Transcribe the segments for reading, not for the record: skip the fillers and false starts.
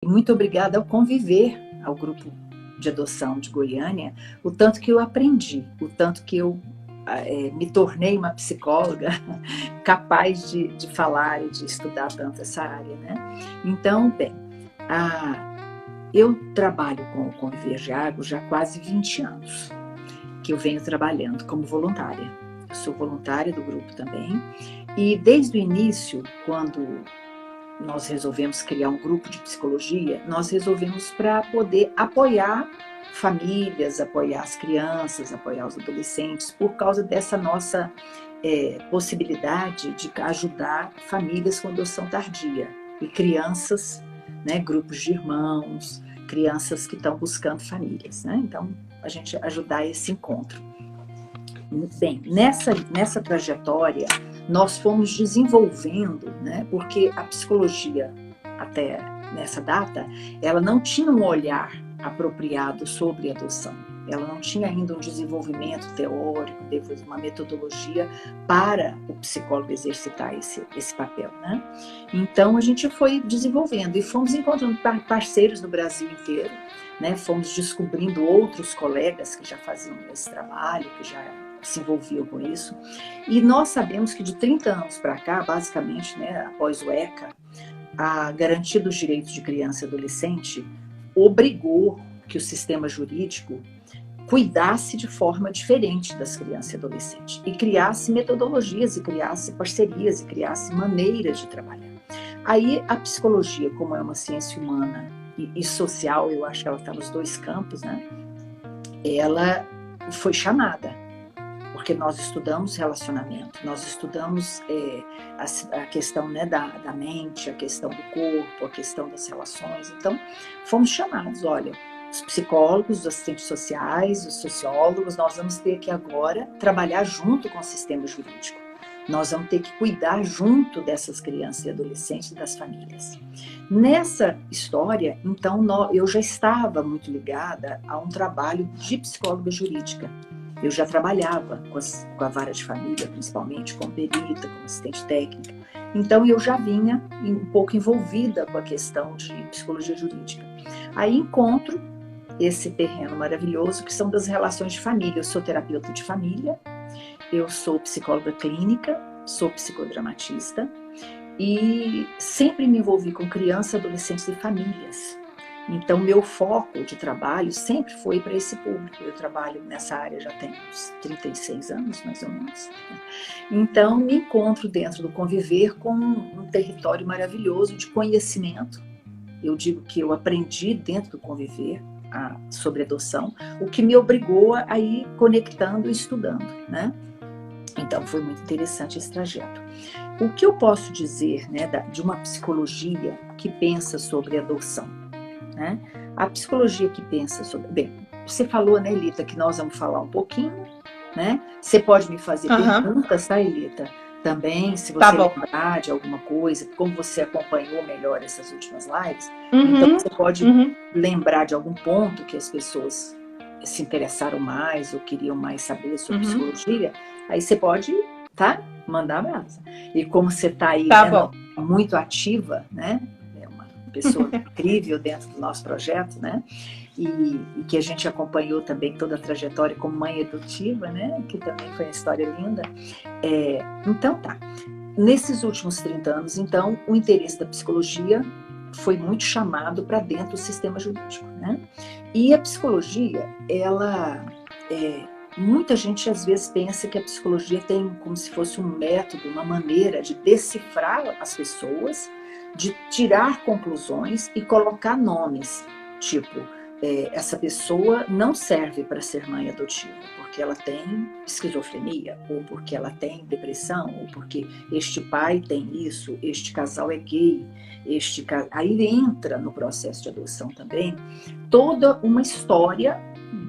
muito obrigada ao conviver ao grupo de adoção de Goiânia, o tanto que eu aprendi, o tanto que eu me tornei uma psicóloga capaz de falar e de estudar tanto essa área, né? Então, bem, eu trabalho com o Conviver de Água já há quase 20 anos, que eu venho trabalhando como voluntária. Eu sou voluntária do grupo também, e desde o início, quando nós resolvemos criar um grupo de psicologia, nós resolvemos para poder apoiar famílias, apoiar as crianças, apoiar os adolescentes, por causa dessa nossa possibilidade de ajudar famílias com adoção tardia e crianças, né, grupos de irmãos, crianças que estão buscando famílias, né? Então, a gente ajudar esse encontro. Bem, nessa trajetória, nós fomos desenvolvendo, né, porque a psicologia, até nessa data, ela não tinha um olhar apropriado sobre a adoção. Ela não tinha ainda um desenvolvimento teórico, depois uma metodologia para o psicólogo exercitar esse papel, né? Então, a gente foi desenvolvendo e fomos encontrando parceiros no Brasil inteiro, né? Fomos descobrindo outros colegas que já faziam esse trabalho, que já se envolviam com isso. E nós sabemos que de 30 anos para cá, basicamente, né, após o ECA, a Garantia dos Direitos de Criança e Adolescente obrigou que o sistema jurídico cuidasse de forma diferente das crianças e adolescentes e criasse metodologias, e criasse parcerias, e criasse maneiras de trabalhar. Aí a psicologia, como é uma ciência humana e social, eu acho que ela está nos dois campos, né? Ela foi chamada, porque nós estudamos relacionamento, nós estudamos a questão, né, da mente, a questão do corpo, a questão das relações. Então, fomos chamados, olha, os psicólogos, os assistentes sociais, os sociólogos, nós vamos ter que agora trabalhar junto com o sistema jurídico. Nós vamos ter que cuidar junto dessas crianças e adolescentes e das famílias. Nessa história, então, eu já estava muito ligada a um trabalho de psicóloga jurídica. Eu já trabalhava com a vara de família, principalmente, como perita, como assistente técnica. Então, eu já vinha um pouco envolvida com a questão de psicologia jurídica. Aí encontro esse terreno maravilhoso, que são das relações de família. Eu sou terapeuta de família, eu sou psicóloga clínica, sou psicodramatista e sempre me envolvi com crianças, adolescentes e famílias. Então, meu foco de trabalho sempre foi para esse público. Eu trabalho nessa área já tem uns 36 anos, mais ou menos. Então, me encontro dentro do Conviver com um território maravilhoso de conhecimento. Eu digo que eu aprendi dentro do Conviver sobre adoção, o que me obrigou a ir conectando e estudando, né? Então, foi muito interessante esse trajeto. O que eu posso dizer, né, de uma psicologia que pensa sobre adoção? Né? A psicologia que pensa sobre... Bem, você falou, né, Elita, que nós vamos falar um pouquinho, né? Você pode me fazer perguntas, tá, Elita? Também, se você lembrar de alguma coisa, como você acompanhou melhor essas últimas lives, então você pode lembrar de algum ponto que as pessoas se interessaram mais ou queriam mais saber sobre psicologia, aí você pode, tá? Mandar brasa. E como você está aí, né, muito ativa, né? É uma pessoa incrível dentro do nosso projeto, né? E que a gente acompanhou também toda a trajetória como mãe adotiva, né? Que também foi uma história linda. Então tá. Nesses últimos 30 anos, então, o interesse da psicologia foi muito chamado para dentro do sistema jurídico, né? E a psicologia, ela muita gente às vezes pensa que a psicologia tem como se fosse um método, uma maneira de decifrar as pessoas, de tirar conclusões e colocar nomes, tipo, essa pessoa não serve para ser mãe adotiva, porque ela tem esquizofrenia, ou porque ela tem depressão, ou porque este pai tem isso, este casal é gay, aí entra no processo de adoção também toda uma história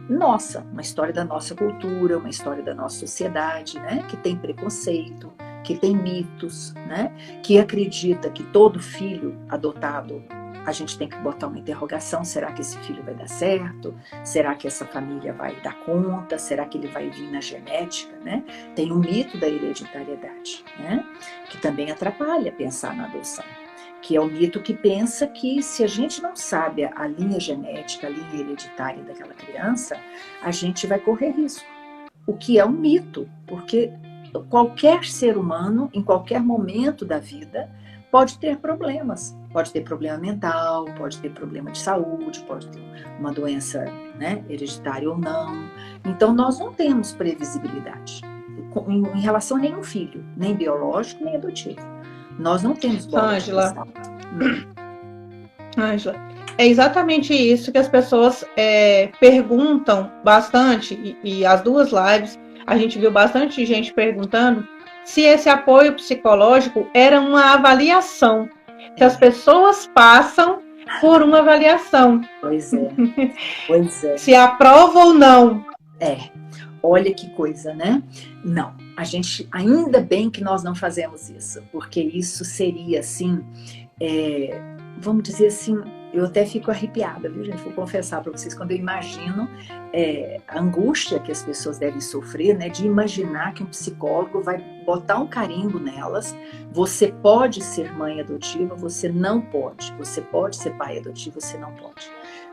nossa, uma história da nossa cultura, uma história da nossa sociedade, né? Que tem preconceito, que tem mitos, né? Que acredita que todo filho adotado, a gente tem que botar uma interrogação, será que esse filho vai dar certo? Será que essa família vai dar conta? Será que ele vai vir na genética, né? Tem um mito da hereditariedade, né? Que também atrapalha pensar na adoção. que é o mito que pensa que se a gente não sabe a linha genética, a linha hereditária daquela criança, a gente vai correr risco. O que é um mito, porque qualquer ser humano, em qualquer momento da vida, pode ter problemas. Pode ter problema mental, pode ter problema de saúde, pode ter uma doença, né, hereditária ou não. Então, nós não temos previsibilidade em relação a nenhum filho, nem biológico, nem adotivo. Nós não temos bola de cristal. Ângela, é exatamente isso que as pessoas perguntam bastante, e as duas lives a gente viu bastante gente perguntando se esse apoio psicológico era uma avaliação, que as pessoas passam por uma avaliação. Pois é, pois é. Se aprova ou não. Olha que coisa, né? Não, a gente, ainda bem que nós não fazemos isso, porque isso seria assim, vamos dizer assim, eu até fico arrepiada, viu, gente? Vou confessar para vocês, quando eu imagino a angústia que as pessoas devem sofrer, né? De imaginar que um psicólogo vai botar um carimbo nelas. Você pode ser mãe adotiva, você não pode. Você pode ser pai adotivo, você não pode.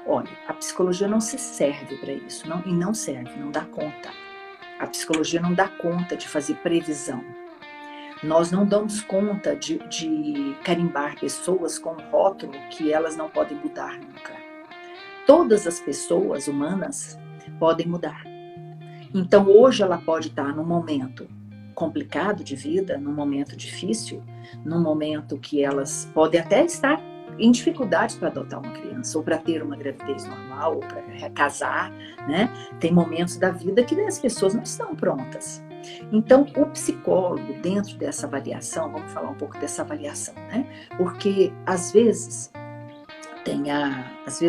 Olha, a psicologia não se serve para isso, e não serve, não dá conta. A psicologia não dá conta de fazer previsão. Nós não damos conta de carimbar pessoas com um rótulo que elas não podem mudar nunca. Todas as pessoas humanas podem mudar. Então, hoje ela pode estar num momento complicado de vida, num momento difícil, num momento que elas podem até estar em dificuldades para adotar uma criança, ou para ter uma gravidez normal, ou para casar, né? Tem momentos da vida que as pessoas não estão prontas. Então, o psicólogo, dentro dessa avaliação, vamos falar um pouco dessa avaliação, né? Porque, às vezes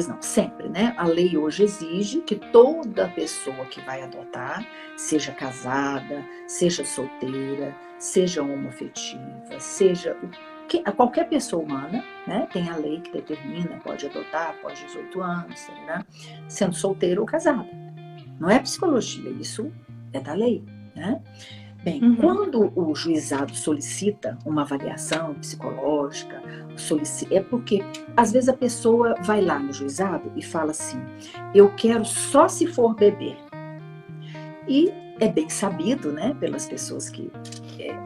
não, sempre, né? A lei hoje exige que toda pessoa que vai adotar, seja casada, seja solteira, seja homoafetiva, seja qualquer pessoa humana, né? Tem a lei que determina, pode adotar após 18 anos, né? Sendo solteira ou casada. Não é psicologia, isso é da lei, né? Bem, quando o juizado solicita uma avaliação psicológica, é porque, às vezes, a pessoa vai lá no juizado e fala assim, eu quero só se for bebê. E é bem sabido, né, pelas pessoas que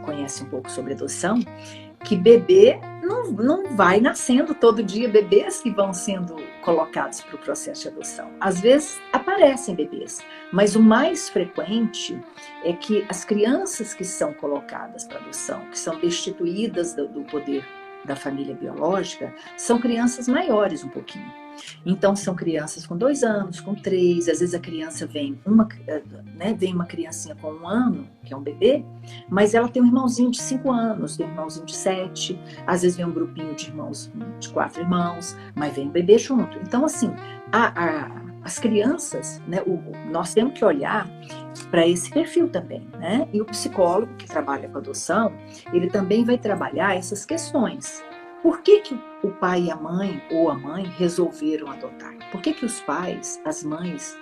conhecem um pouco sobre adoção, que bebê não vai nascendo todo dia, bebês que vão sendo colocados para o processo de adoção. Às vezes aparecem bebês, mas o mais frequente é que as crianças que são colocadas para adoção, que são destituídas do poder da família biológica, são crianças maiores um pouquinho. Então, são crianças com 2 anos, com 3, às vezes a criança vem uma criancinha com 1 ano, que é um bebê, mas ela tem um irmãozinho de 5 anos, tem um irmãozinho de 7, às vezes vem um grupinho de irmãos, de 4 irmãos, mas vem um bebê junto. Então, assim, as crianças, né, nós temos que olhar para esse perfil também, né? E o psicólogo que trabalha com adoção, ele também vai trabalhar essas questões. Por que o pai e a mãe, ou a mãe, resolveram adotar? Por que os pais, as mães,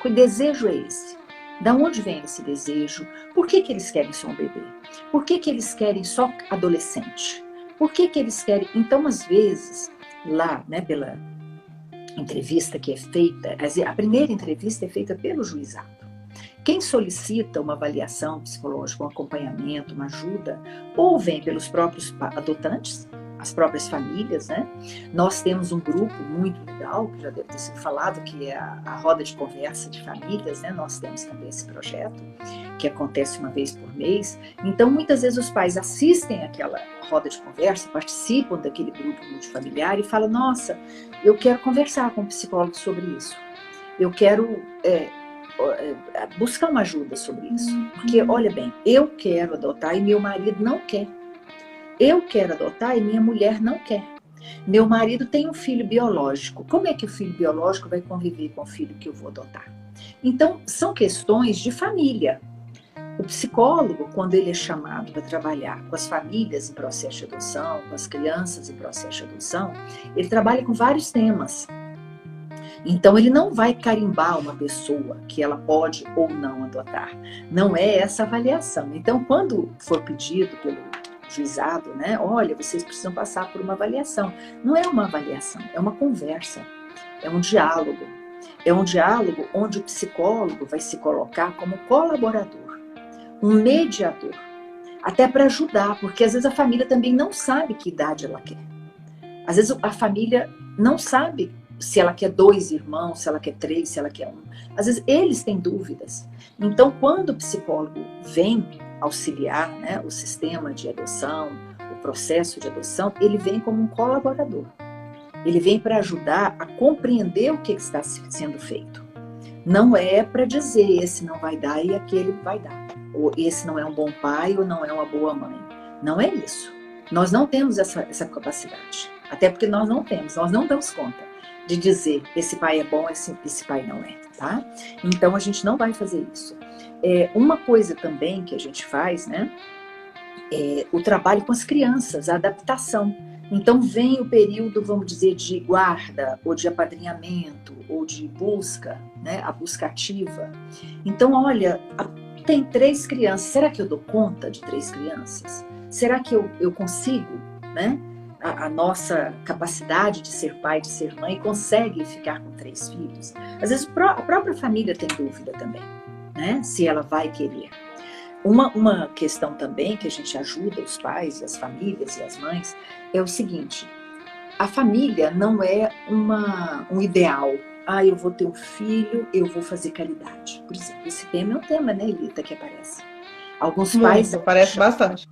que desejo é esse? Da onde vem esse desejo? Por que eles querem só um bebê? Por que eles querem só adolescente? Por que eles querem... Então, às vezes, lá, né, pela entrevista que é feita, a primeira entrevista é feita pelo juizado. Quem solicita uma avaliação psicológica, um acompanhamento, uma ajuda, ou vem pelos próprios adotantes, as próprias famílias, né? Nós temos um grupo muito legal, que já deve ter sido falado, que é a roda de conversa de famílias, né? Nós temos também esse projeto, que acontece uma vez por mês. Então, muitas vezes os pais assistem aquela roda de conversa, participam daquele grupo multifamiliar e falam, nossa, eu quero conversar com um psicólogo sobre isso. Eu quero buscar uma ajuda sobre isso. Porque, olha bem, eu quero adotar e meu marido não quer. Eu quero adotar e minha mulher não quer. Meu marido tem um filho biológico. Como é que o filho biológico vai conviver com o filho que eu vou adotar? Então, são questões de família. O psicólogo, quando ele é chamado para trabalhar com as famílias em processo de adoção, com as crianças em processo de adoção, ele trabalha com vários temas. Então, ele não vai carimbar uma pessoa que ela pode ou não adotar. Não é essa avaliação. Então, quando for pedido pelo juizado, né? Olha, vocês precisam passar por uma avaliação. Não é uma avaliação, é uma conversa, é um diálogo. É um diálogo onde o psicólogo vai se colocar como colaborador, um mediador, até para ajudar, porque às vezes a família também não sabe que idade ela quer. Às vezes a família não sabe se ela quer 2 irmãos, se ela quer 3, se ela quer 1. Às vezes eles têm dúvidas. Então, quando o psicólogo vem auxiliar, né, o sistema de adoção, o processo de adoção, ele vem como um colaborador. Ele vem para ajudar a compreender o que está sendo feito. Não é para dizer esse não vai dar e aquele vai dar. Ou esse não é um bom pai ou não é uma boa mãe. Não é isso. Nós não temos essa capacidade. Até porque nós não damos conta de dizer esse pai é bom, esse pai não é. Tá? Então a gente não vai fazer isso. Uma coisa também que a gente faz, né, é o trabalho com as crianças, a adaptação. Então vem o período, vamos dizer, de guarda, ou de apadrinhamento, ou de busca, né, a busca ativa. Então, olha, tem 3 crianças, será que eu dou conta de 3 crianças? Será que eu consigo, né? A nossa capacidade de ser pai, de ser mãe, consegue ficar com 3 filhos? Às vezes a própria família tem dúvida também, né? Se ela vai querer. Uma questão também que a gente ajuda os pais, as famílias e as mães é o seguinte: a família não é um ideal. Eu vou ter um filho, eu vou fazer caridade. Por exemplo, esse tema é um tema, né, Elita, que aparece. Alguns pais aparece bastante.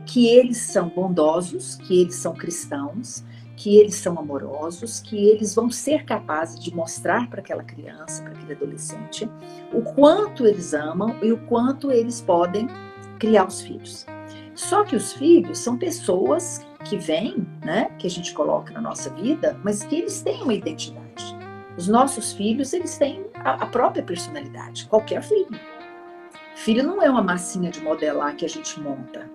Que eles são bondosos, que eles são cristãos, que eles são amorosos, que eles vão ser capazes de mostrar para aquela criança, para aquele adolescente, o quanto eles amam e o quanto eles podem criar os filhos. Só que os filhos são pessoas que vêm, né, que a gente coloca na nossa vida, mas que eles têm uma identidade. Os nossos filhos, eles têm a própria personalidade, qualquer filho. Filho não é uma massinha de modelar que a gente monta.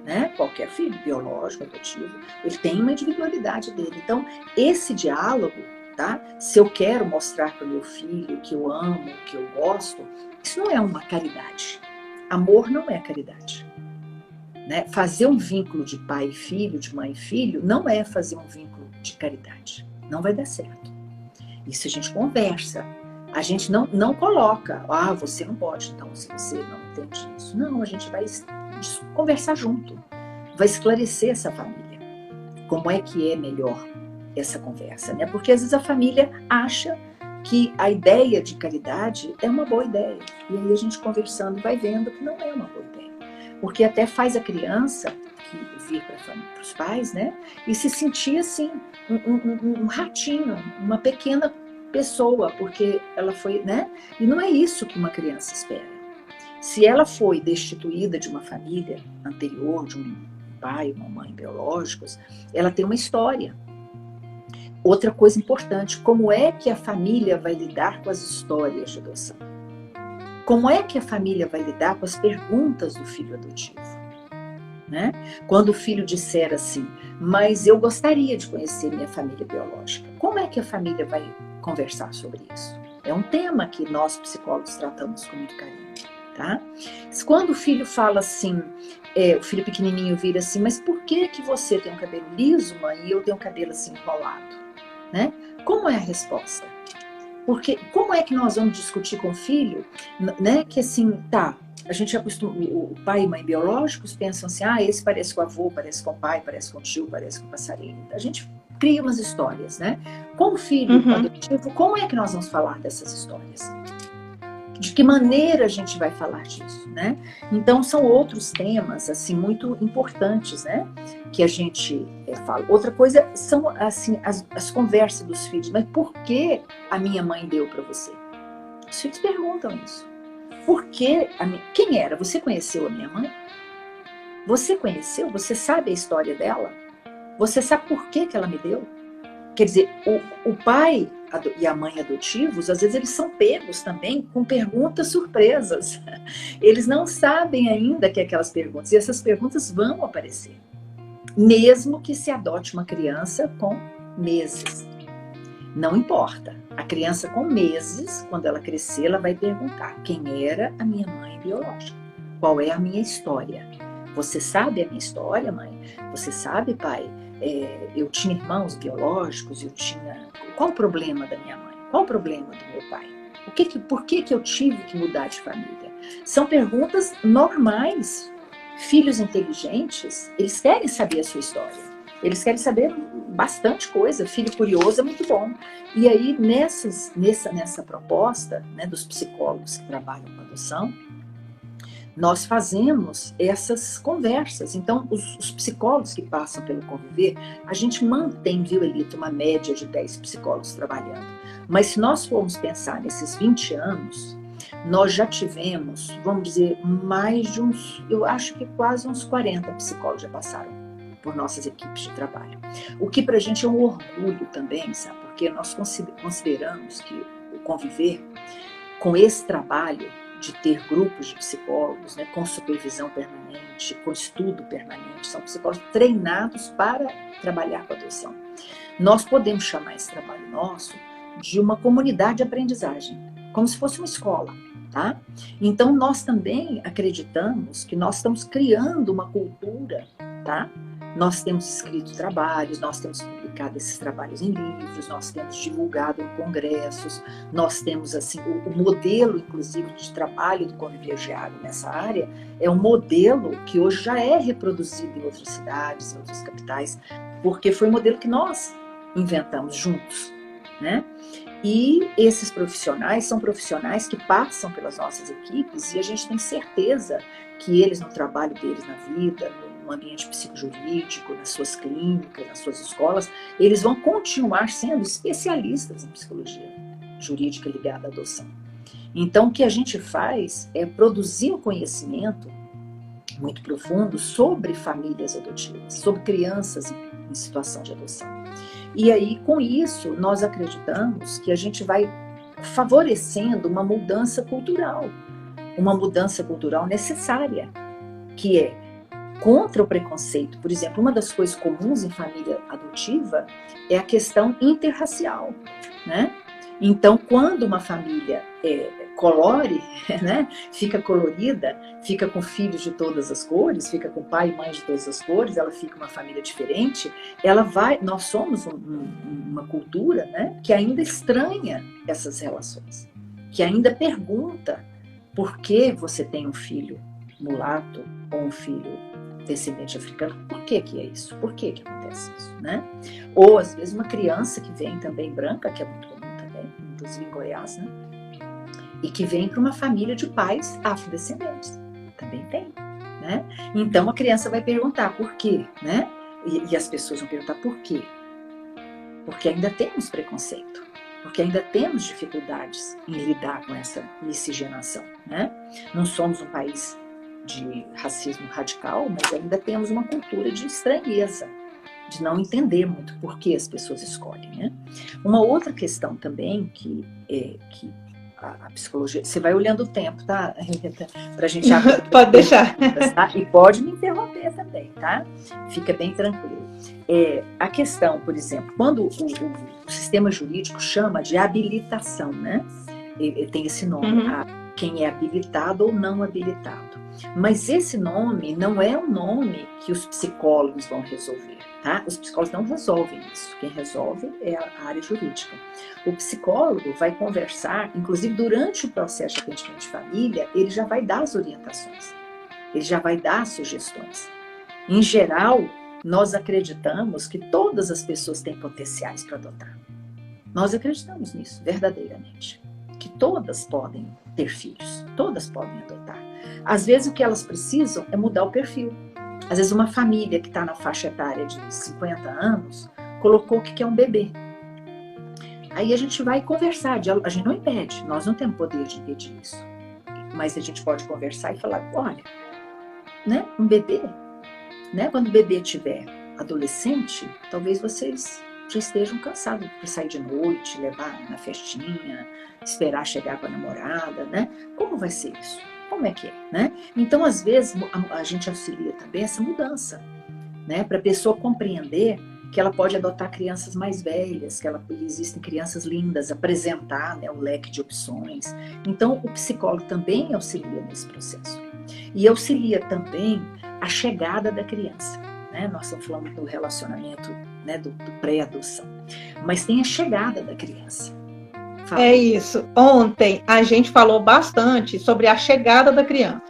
Né? Qualquer filho, biológico, adotivo, ele tem uma individualidade dele. Então, esse diálogo, tá? Se eu quero mostrar para o meu filho que eu amo, que eu gosto, isso não é uma caridade. Amor não é caridade. Né? Fazer um vínculo de pai e filho, de mãe e filho, não é fazer um vínculo de caridade. Não vai dar certo. Isso a gente conversa. A gente não coloca, você não pode, então, se você não entende isso. Não, a gente vai conversar junto, vai esclarecer essa família. Como é que é melhor essa conversa, né? Porque às vezes a família acha que a ideia de caridade é uma boa ideia. E aí a gente conversando vai vendo que não é uma boa ideia. Porque até faz a criança vir para os pais, né? E se sentir assim, um ratinho, uma pequena pessoa, porque ela foi, né? E não é isso que uma criança espera. Se ela foi destituída de uma família anterior, de um pai, uma mãe biológicos, ela tem uma história. Outra coisa importante, como é que a família vai lidar com as histórias de adoção? Como é que a família vai lidar com as perguntas do filho adotivo? Né? Quando o filho disser assim, mas eu gostaria de conhecer minha família biológica, como é que a família vai conversar sobre isso? É um tema que nós psicólogos tratamos com muito carinho. Tá? Quando o filho fala assim, o filho pequenininho vira assim, mas por que você tem um cabelo liso, mãe, e eu tenho um cabelo assim enrolado? Né? Como é a resposta? Porque como é que nós vamos discutir com o filho, né? Que assim, a gente acostuma, o pai e mãe biológicos pensam assim, esse parece com o avô, parece com o pai, parece com o tio, parece com o passarinho. A gente cria umas histórias, né? Com o filho adotivo, como é que nós vamos falar dessas histórias? De que maneira a gente vai falar disso, né? Então, são outros temas, assim, muito importantes, né? Que a gente fala. Outra coisa são, assim, as conversas dos filhos. Mas por que a minha mãe deu para você? Os filhos perguntam isso. Por que quem era? Você conheceu a minha mãe? Você conheceu? Você sabe a história dela? Você sabe por que ela me deu? Quer dizer, o pai e a mãe adotivos, às vezes eles são pegos também com perguntas surpresas. Eles não sabem ainda que aquelas perguntas, e essas perguntas vão aparecer. Mesmo que se adote uma criança com meses. Não importa. A criança com meses, quando ela crescer, ela vai perguntar quem era a minha mãe biológica. Qual é a minha história? Você sabe a minha história, mãe? Você sabe, pai? Eu tinha irmãos biológicos, Qual o problema da minha mãe? Qual o problema do meu pai? Por que eu tive que mudar de família? São perguntas normais. Filhos inteligentes, eles querem saber a sua história. Eles querem saber bastante coisa. Filho curioso é muito bom. E aí, nessa proposta, né, dos psicólogos que trabalham com adoção, nós fazemos essas conversas. Então, os psicólogos que passam pelo Conviver, a gente mantém, viu, Elita, uma média de 10 psicólogos trabalhando. Mas se nós formos pensar nesses 20 anos, nós já tivemos, vamos dizer, mais de eu acho que quase uns 40 psicólogos já passaram por nossas equipes de trabalho. O que para a gente é um orgulho também, sabe? Porque nós consideramos que o Conviver, com esse trabalho de ter grupos de psicólogos, né, com supervisão permanente, com estudo permanente, são psicólogos treinados para trabalhar com a adoção. Nós podemos chamar esse trabalho nosso de uma comunidade de aprendizagem, como se fosse uma escola, tá? Então, nós também acreditamos que nós estamos criando uma cultura, tá? Nós temos escrito trabalhos, nós temos publicado esses trabalhos em livros, nós temos divulgado em congressos, nós temos, assim, o modelo, inclusive, de trabalho do Conviver Diário nessa área, é um modelo que hoje já é reproduzido em outras cidades, em outras capitais, porque foi um modelo que nós inventamos juntos, né? E esses profissionais são profissionais que passam pelas nossas equipes e a gente tem certeza que eles, no trabalho deles na vida, no ambiente psicojurídico, nas suas clínicas, nas suas escolas, eles vão continuar sendo especialistas em psicologia jurídica ligada à adoção. Então, o que a gente faz é produzir um conhecimento muito profundo sobre famílias adotivas, sobre crianças em situação de adoção. E aí, com isso, nós acreditamos que a gente vai favorecendo uma mudança cultural necessária, que é contra o preconceito. Por exemplo, uma das coisas comuns em família adotiva é a questão interracial, né? Então, quando uma família colore, né, fica colorida, fica com filhos de todas as cores, fica com pai e mãe de todas as cores, ela fica uma família diferente, nós somos uma cultura, né, que ainda estranha essas relações, que ainda pergunta por que você tem um filho mulato ou um filho descendente africano, por que é isso? Por que acontece isso, né? Ou, às vezes, uma criança que vem também branca, que é muito comum também, inclusive em Goiás, né? E que vem para uma família de pais afrodescendentes. Também tem, né? Então, a criança vai perguntar por quê, né? E as pessoas vão perguntar por quê. Porque ainda temos preconceito. Porque ainda temos dificuldades em lidar com essa miscigenação, né? Não somos um país de racismo radical, mas ainda temos uma cultura de estranheza, de não entender muito por que as pessoas escolhem, né? Uma outra questão também que a psicologia... Você vai olhando o tempo, tá, Renata? Pra gente abrir. Pode deixar. Tá? E pode me interromper também, tá? Fica bem tranquilo. A questão, por exemplo, quando o sistema jurídico chama de habilitação, né? Tem esse nome, quem é habilitado ou não habilitado. Mas esse nome não é um nome que os psicólogos vão resolver, tá? Os psicólogos não resolvem isso. Quem resolve é a área jurídica. O psicólogo vai conversar, inclusive durante o processo de atendimento de família, ele já vai dar as orientações, ele já vai dar as sugestões. Em geral, nós acreditamos que todas as pessoas têm potenciais para adotar. Nós acreditamos nisso, verdadeiramente. Que todas podem ter filhos, todas podem adotar. Às vezes o que elas precisam é mudar o perfil. Às vezes uma família que está na faixa etária de 50 anos colocou que quer um bebê. Aí a gente vai conversar, a gente não impede, nós não temos poder de impedir isso. Mas a gente pode conversar e falar, olha, né, um bebê, né, quando o bebê tiver adolescente, talvez vocês já estejam cansados de sair de noite, levar na festinha, esperar chegar com a namorada, né? Como vai ser isso? Como é que é, né? Então, às vezes, a gente auxilia também essa mudança, né? Para a pessoa compreender que ela pode adotar crianças mais velhas, que existem crianças lindas, apresentar, né, o leque de opções. Então, o psicólogo também auxilia nesse processo. E auxilia também a chegada da criança. Né? Nós estamos falando do relacionamento, né, do pré-adoção. Mas tem a chegada da criança. Fala. É isso. Ontem a gente falou bastante sobre a chegada da criança.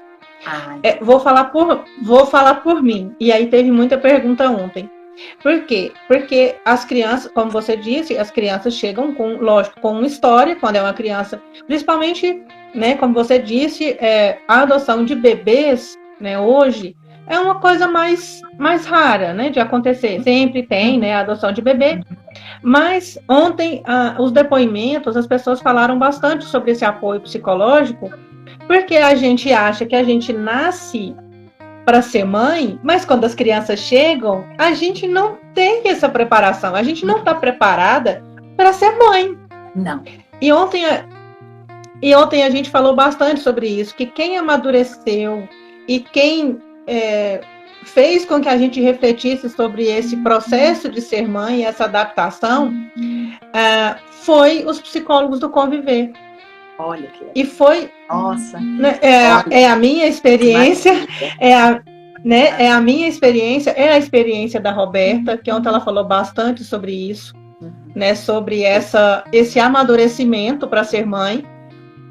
Vou falar por mim. E aí teve muita pergunta ontem. Por quê? Porque as crianças, como você disse, as crianças chegam com uma história, quando é uma criança, principalmente, né, como você disse, a adoção de bebês, né, hoje, é uma coisa mais rara, né, de acontecer. Sempre tem, né, a adoção de bebê. Mas ontem, os depoimentos, as pessoas falaram bastante sobre esse apoio psicológico, porque a gente acha que a gente nasce para ser mãe, mas quando as crianças chegam, a gente não tem essa preparação, a gente não está preparada para ser mãe. Não. E ontem a gente falou bastante sobre isso, que quem amadureceu e quem fez com que a gente refletisse sobre esse processo de ser mãe, essa adaptação, foi os psicólogos do Conviver. Olha que legal. E foi... Nossa. É a minha experiência, é a minha experiência, é a experiência da Roberta, que ontem ela falou bastante sobre isso, né, sobre esse amadurecimento para ser mãe,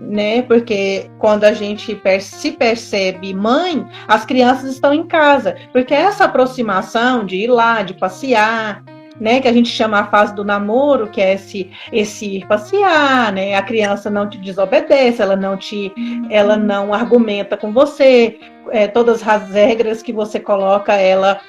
né, porque quando a gente se percebe mãe, as crianças estão em casa, porque essa aproximação de ir lá, de passear, né, que a gente chama a fase do namoro, que é esse ir passear, né, a criança não te desobedece, ela não argumenta com você, todas as regras que você coloca, ela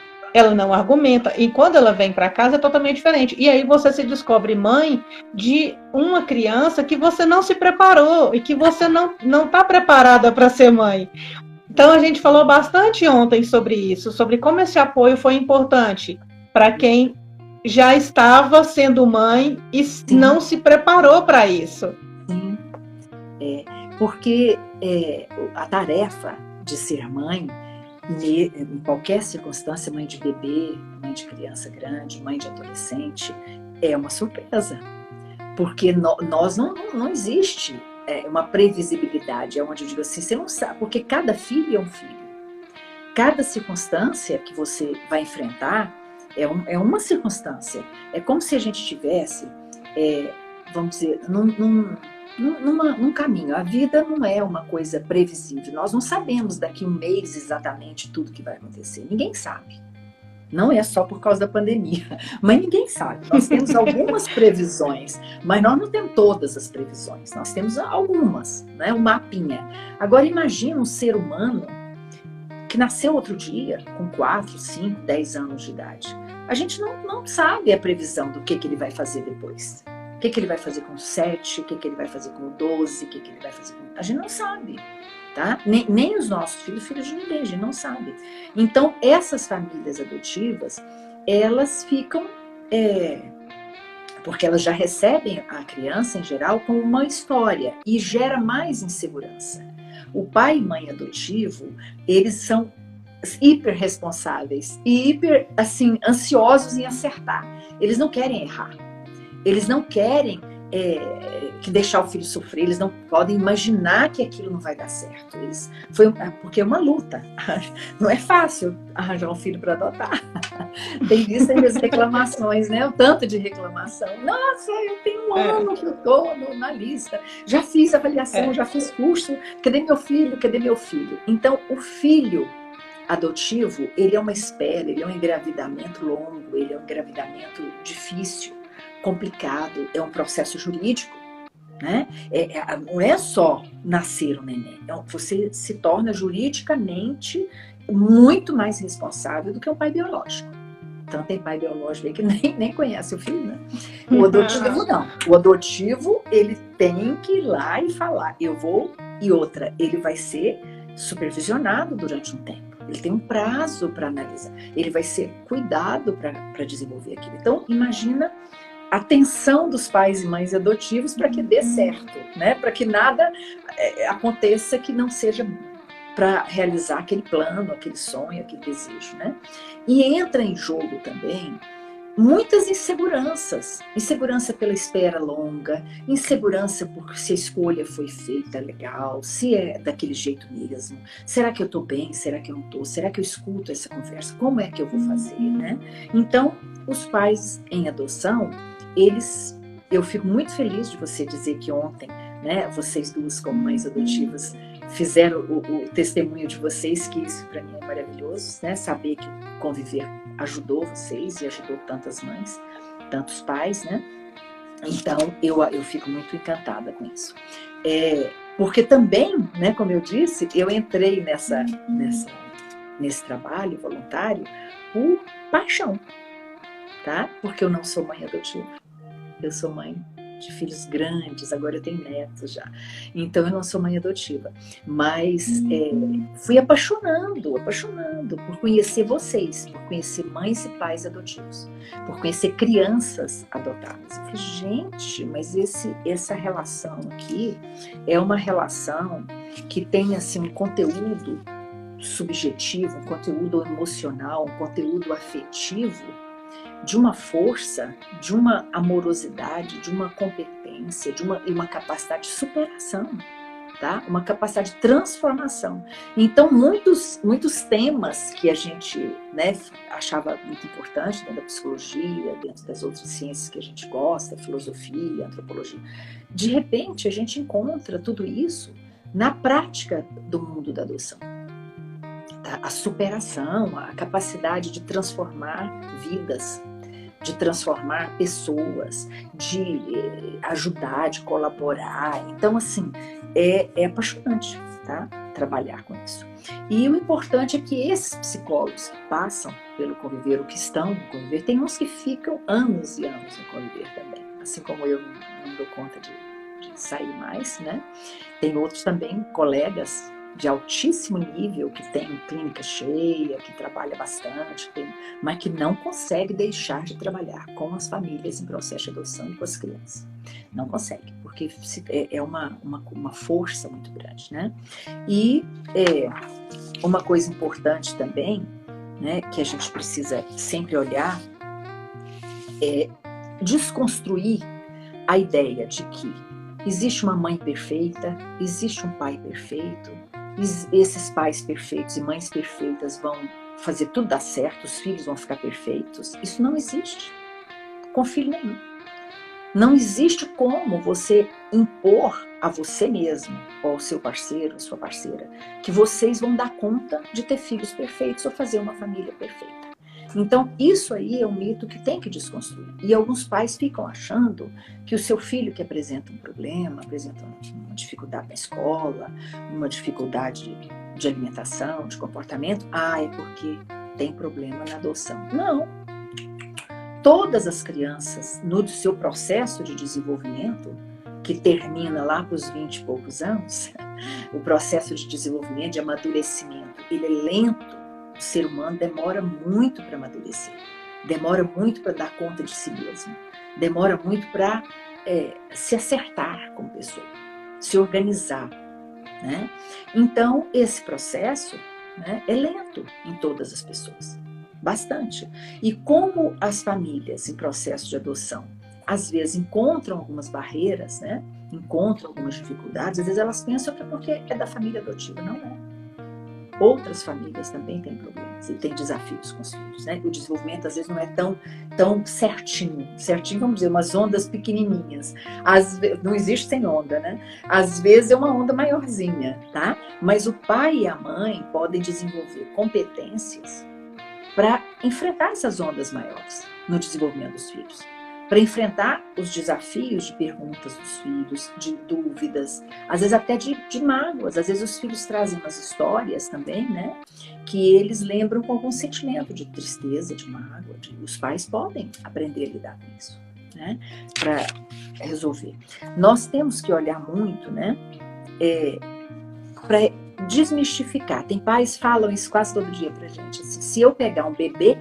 não argumenta, e quando ela vem para casa é totalmente diferente, e aí você se descobre mãe de uma criança que você não se preparou, e que você não está preparada para ser mãe. Então a gente falou bastante ontem sobre isso, sobre como esse apoio foi importante para quem já estava sendo mãe e Sim. não se preparou para isso. Sim, porque a tarefa de ser mãe, em qualquer circunstância, mãe de bebê, mãe de criança grande, mãe de adolescente, é uma surpresa. Porque nós não existe uma previsibilidade, é onde eu digo assim, você não sabe, porque cada filho é um filho. Cada circunstância que você vai enfrentar é uma circunstância. É como se a gente estivesse, vamos dizer, num caminho. A vida não é uma coisa previsível. Nós não sabemos daqui um mês exatamente tudo que vai acontecer. Ninguém sabe. Não é só por causa da pandemia, mas ninguém sabe. Nós temos algumas previsões, mas nós não temos todas as previsões. Nós temos algumas, né? Um mapinha. Agora imagina um ser humano que nasceu outro dia, com 4, 5, 10 anos de idade. A gente não sabe a previsão do que ele vai fazer depois. O que ele vai fazer com 7, o que ele vai fazer com 12, o que ele vai fazer com... A gente não sabe, tá? Nem os nossos filhos de ninguém, a gente não sabe. Então, essas famílias adotivas, elas ficam... porque elas já recebem a criança, em geral, com uma história e gera mais insegurança. O pai e mãe adotivo, eles são hiper responsáveis e hiper, assim, ansiosos em acertar. Eles não querem errar. Eles não querem que deixar o filho sofrer. Eles não podem imaginar que aquilo não vai dar certo. Porque é uma luta. Não é fácil arranjar um filho para adotar. Tem visto aí as reclamações, né? O tanto de reclamação. Nossa, eu tenho um ano que eu estou na lista. Já fiz avaliação, já fiz curso. Cadê meu filho? Cadê meu filho? Então, o filho adotivo, ele é uma espera, ele é um engravidamento longo, ele é um engravidamento difícil, complicado, é um processo jurídico, né? Não é só nascer um neném, você se torna juridicamente muito mais responsável do que um pai biológico. Então tem pai biológico aí que nem conhece o filho, né? O adotivo não. O adotivo, ele tem que ir lá e falar, eu vou, e outra, ele vai ser supervisionado durante um tempo. Ele tem um prazo para analisar. Ele vai ser cuidado para desenvolver aquilo. Então, imagina a atenção dos pais e mães adotivos para que dê certo, né? Para que nada aconteça que não seja para realizar aquele plano, aquele sonho, aquele desejo, né? E entra em jogo também muitas inseguranças. Insegurança pela espera longa, insegurança por se a escolha foi feita legal, se é daquele jeito mesmo. Será que eu estou bem? Será que eu não estou? Será que eu escuto essa conversa? Como é que eu vou fazer, né? Então, os pais em adoção, eu fico muito feliz de você dizer que ontem, né, vocês duas como mães adotivas fizeram o testemunho de vocês, que isso para mim é maravilhoso, né? Saber que o conviver ajudou vocês e ajudou tantas mães, tantos pais, né? Então, eu fico muito encantada com isso. Porque também, né, como eu disse, eu entrei nesse trabalho voluntário por paixão, tá? Porque eu não sou mãe adotiva. Eu sou mãe de filhos grandes, agora eu tenho netos já. Então eu não sou mãe adotiva. Mas fui apaixonando por conhecer vocês, por conhecer mães e pais adotivos, por conhecer crianças adotadas. Eu falei, gente, mas essa relação aqui é uma relação que tem assim, um conteúdo subjetivo, um conteúdo emocional, um conteúdo afetivo, de uma força, de uma amorosidade, de uma competência, de uma capacidade de superação, tá? Uma capacidade de transformação. Então, muitos temas que a gente, né, achava muito importante dentro da psicologia, dentro das outras ciências que a gente gosta, filosofia, antropologia, de repente a gente encontra tudo isso na prática do mundo da adoção. A superação, a capacidade de transformar vidas, de transformar pessoas, de ajudar, de colaborar. Então, assim, é apaixonante, tá? Trabalhar com isso. E o importante é que esses psicólogos que passam pelo conviver, ou que estão no conviver, tem uns que ficam anos e anos no conviver também. Assim como eu não dou conta de sair mais, né? Tem outros também, colegas de altíssimo nível, que tem clínica cheia, que trabalha bastante, mas que não consegue deixar de trabalhar com as famílias em processo de adoção e com as crianças. Não consegue, porque é uma força muito grande, né? E uma coisa importante também, né, que a gente precisa sempre olhar, é desconstruir a ideia de que existe uma mãe perfeita, existe um pai perfeito, esses pais perfeitos e mães perfeitas vão fazer tudo dar certo, os filhos vão ficar perfeitos. Isso não existe com filho nenhum. Não existe como você impor a você mesmo, ou ao seu parceiro, ou sua parceira, que vocês vão dar conta de ter filhos perfeitos ou fazer uma família perfeita. Então, isso aí é um mito que tem que desconstruir. E alguns pais ficam achando que o seu filho que apresenta um problema, apresenta uma dificuldade na escola, uma dificuldade de alimentação, de comportamento, é porque tem problema na adoção. Não. Todas as crianças, no seu processo de desenvolvimento, que termina lá para os 20 e poucos anos, o processo de desenvolvimento, de amadurecimento, ele é lento. O ser humano demora muito para amadurecer, demora muito para dar conta de si mesmo, demora muito para se acertar como pessoa, se organizar, né? Então, esse processo, né, é lento em todas as pessoas, bastante. E como as famílias em processo de adoção, às vezes encontram algumas barreiras, né, encontram algumas dificuldades, às vezes elas pensam que é porque é da família adotiva, não é. Outras famílias também têm problemas e têm desafios com os filhos, né? O desenvolvimento às vezes não é tão certinho, vamos dizer, umas ondas pequenininhas. Não existe sem onda, né? Às vezes é uma onda maiorzinha, tá? Mas o pai e a mãe podem desenvolver competências para enfrentar essas ondas maiores no desenvolvimento dos filhos. Para enfrentar os desafios de perguntas dos filhos, de dúvidas, às vezes até de mágoas. Às vezes os filhos trazem umas histórias também, né? Que eles lembram com algum sentimento de tristeza, de mágoa. Os pais podem aprender a lidar com isso, né? Para resolver. Nós temos que olhar muito, né? Para desmistificar. Tem pais que falam isso quase todo dia pra gente. Assim, se eu pegar um bebê,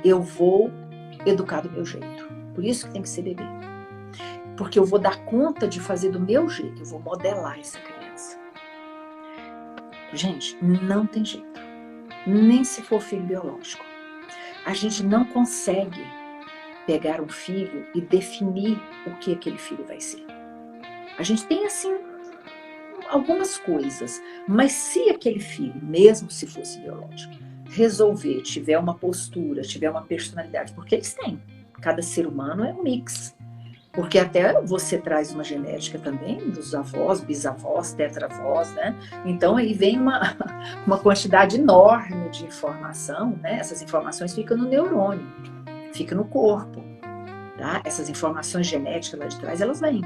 eu vou educar do meu jeito. Por isso que tem que ser bebê. Porque eu vou dar conta de fazer do meu jeito. Eu vou modelar essa criança. Gente, não tem jeito. Nem se for filho biológico. A gente não consegue pegar um filho e definir o que aquele filho vai ser. A gente tem, assim, algumas coisas, mas se aquele filho, mesmo se fosse biológico, resolver, tiver uma postura, tiver uma personalidade, porque eles têm, cada ser humano é um mix, porque até você traz uma genética também dos avós, bisavós, tetravós, né? Então aí vem uma quantidade enorme de informação, né? Essas informações ficam no neurônio, ficam no corpo, tá? Essas informações genéticas lá de trás, elas vêm.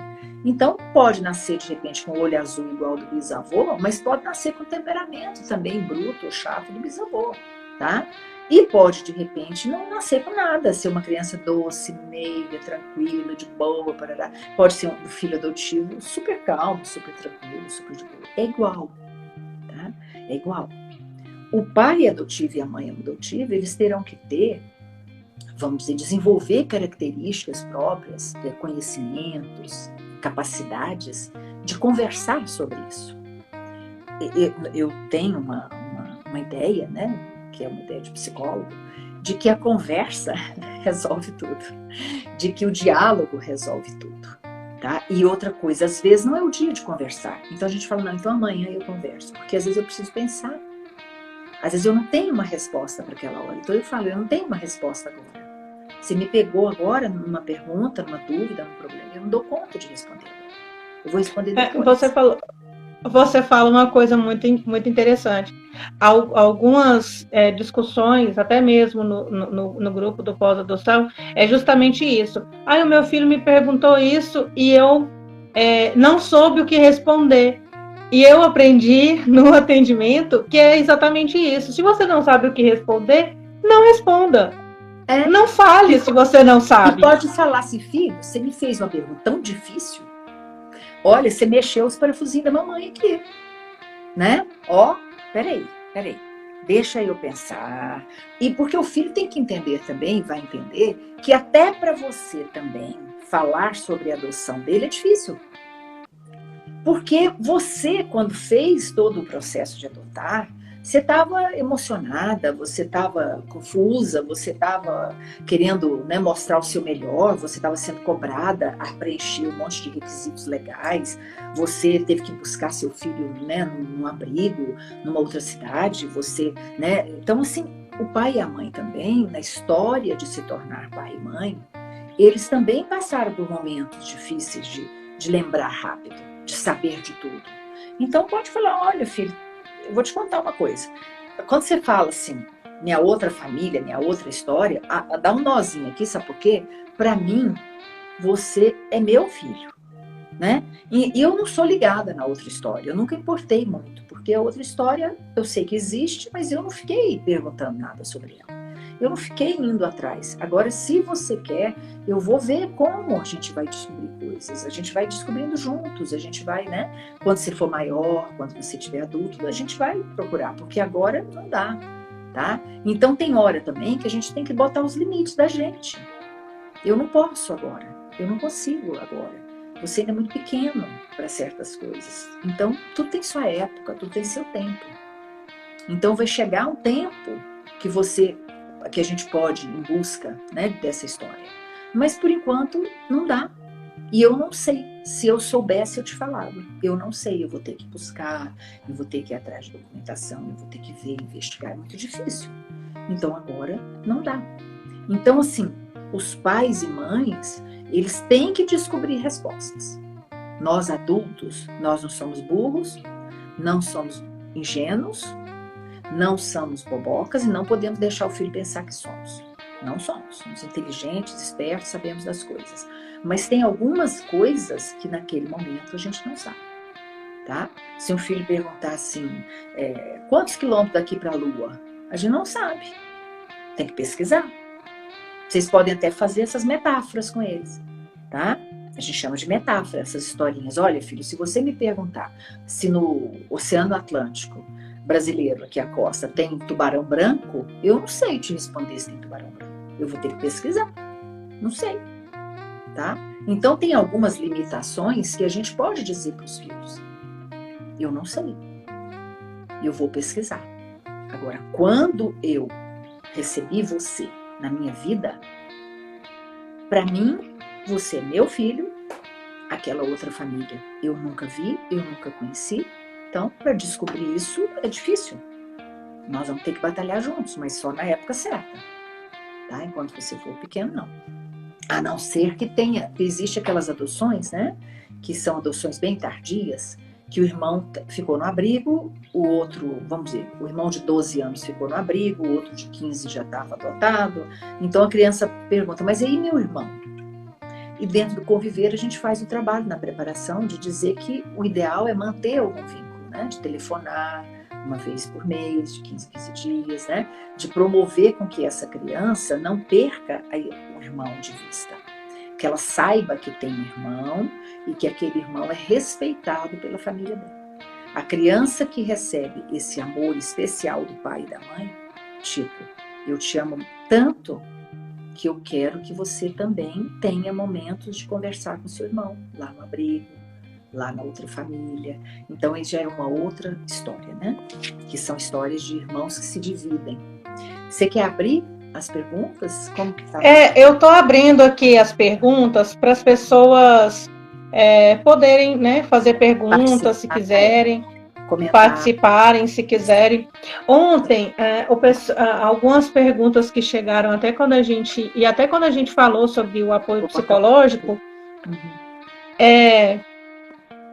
Então pode nascer de repente com o olho azul igual do bisavô, mas pode nascer com temperamento também bruto ou chato do bisavô, tá? E pode, de repente, não nascer com nada, ser uma criança doce, meiga, tranquila, de boa, parará. Pode ser um filho adotivo super calmo, super tranquilo, super de boa. É igual, tá? É igual. O pai adotivo e a mãe adotiva, eles terão que ter, vamos dizer, desenvolver características próprias, ter conhecimentos, capacidades de conversar sobre isso. Eu tenho uma ideia, né? Que é uma ideia de psicólogo, de que a conversa resolve tudo, de que o diálogo resolve tudo, tá? E outra coisa, às vezes não é o dia de conversar, então a gente fala, não, então amanhã eu converso, porque às vezes eu preciso pensar, às vezes eu não tenho uma resposta para aquela hora, então eu falo, eu não tenho uma resposta agora, você me pegou agora numa pergunta, numa dúvida, num problema, eu não dou conta de responder, eu vou responder depois. Você fala uma coisa muito, muito interessante. Algumas discussões, até mesmo no grupo do pós-adoção, é justamente isso. O meu filho me perguntou isso e eu não soube o que responder. E eu aprendi no atendimento que é exatamente isso. Se você não sabe o que responder, não responda. Não fale se você não sabe. E pode falar assim, filho, você me fez uma pergunta tão difícil. Olha, você mexeu os parafusinhos da mamãe aqui, né? Ó, peraí, deixa eu pensar. E porque o filho tem que entender também, vai entender, que até para você também falar sobre a adoção dele é difícil. Porque você, quando fez todo o processo de adotar, você estava emocionada, você estava confusa, você estava querendo, né, mostrar o seu melhor, você estava sendo cobrada a preencher um monte de requisitos legais, você teve que buscar seu filho, né, num abrigo, numa outra cidade, você, né? Então, assim, o pai e a mãe também, na história de se tornar pai e mãe, eles também passaram por momentos difíceis de lembrar rápido, de saber de tudo. Então, pode falar, olha, filho, eu vou te contar uma coisa. Quando você fala assim, minha outra família, minha outra história, dá um nozinho aqui, sabe por quê? Para mim, você é meu filho, né? E eu não sou ligada na outra história, eu nunca importei muito, porque a outra história eu sei que existe, mas eu não fiquei perguntando nada sobre ela. Eu não fiquei indo atrás. Agora, se você quer, eu vou ver como a gente vai descobrir coisas. A gente vai descobrindo juntos, a gente vai, né? Quando você for maior, quando você tiver adulto, a gente vai procurar, porque agora não dá, tá? Então, tem hora também que a gente tem que botar os limites da gente. Eu não posso agora, eu não consigo agora. Você ainda é muito pequeno para certas coisas. Então, tudo tem sua época, tudo tem seu tempo. Então, vai chegar um tempo que a gente pode ir em busca, né, dessa história. Mas, por enquanto, não dá. E eu não sei. Se eu soubesse, eu te falava. Eu não sei, eu vou ter que buscar, eu vou ter que ir atrás de documentação, eu vou ter que ver, investigar. É muito difícil. Então, agora, não dá. Então, assim, os pais e mães, eles têm que descobrir respostas. Nós, adultos, nós não somos burros, não somos ingênuos, não somos bobocas e não podemos deixar o filho pensar que somos. Não somos. Somos inteligentes, espertos, sabemos das coisas. Mas tem algumas coisas que naquele momento a gente não sabe, tá? Se um filho perguntar assim, quantos quilômetros daqui para a Lua? A gente não sabe. Tem que pesquisar. Vocês podem até fazer essas metáforas com eles, tá? A gente chama de metáfora, essas historinhas. Olha, filho, se você me perguntar se no Oceano Atlântico brasileiro, aqui a costa, tem tubarão branco, eu não sei te responder se tem tubarão branco. Eu vou ter que pesquisar. Não sei. Tá? Então, tem algumas limitações que a gente pode dizer para os filhos. Eu não sei. Eu vou pesquisar. Agora, quando eu recebi você na minha vida, Para mim, você é meu filho, aquela outra família eu nunca vi, eu nunca conheci. Então, para descobrir isso é difícil. Nós vamos ter que batalhar juntos, mas só na época certa. Tá? Enquanto você for pequeno, não. A não ser que existe aquelas adoções, né? Que são adoções bem tardias, que o irmão ficou no abrigo, o outro, vamos dizer, o irmão de 12 anos ficou no abrigo, o outro de 15 já estava adotado. Então a criança pergunta, mas e aí meu irmão? E dentro do conviver a gente faz o trabalho na preparação de dizer que o ideal é manter algum vínculo, né? De telefonar uma vez por mês, de 15 dias, né? De promover com que essa criança não perca o irmão de vista. Que ela saiba que tem um irmão e que aquele irmão é respeitado pela família dela. A criança que recebe esse amor especial do pai e da mãe, tipo, eu te amo tanto que eu quero que você também tenha momentos de conversar com seu irmão, lá no abrigo, lá na outra família. Então, isso já é uma outra história, né? Que são histórias de irmãos que se dividem. Você quer abrir as perguntas? Como que tá? Eu estou abrindo aqui as perguntas para as pessoas poderem, né, fazer perguntas se quiserem, participarem se quiserem. Ontem, algumas perguntas que chegaram até quando a gente falou sobre o apoio psicológico,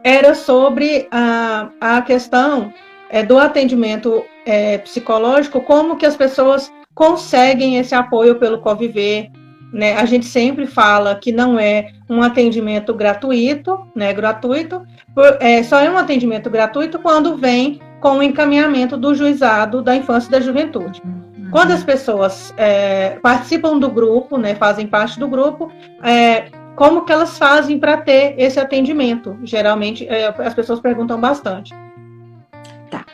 era sobre a questão do atendimento psicológico, como que as pessoas conseguem esse apoio pelo conviver, né? A gente sempre fala que não é um atendimento gratuito, né? Só é um atendimento gratuito quando vem com o encaminhamento do juizado da infância e da juventude. Quando as pessoas participam do grupo, né? Fazem parte do grupo, como que elas fazem para ter esse atendimento? Geralmente, as pessoas perguntam bastante. Tá.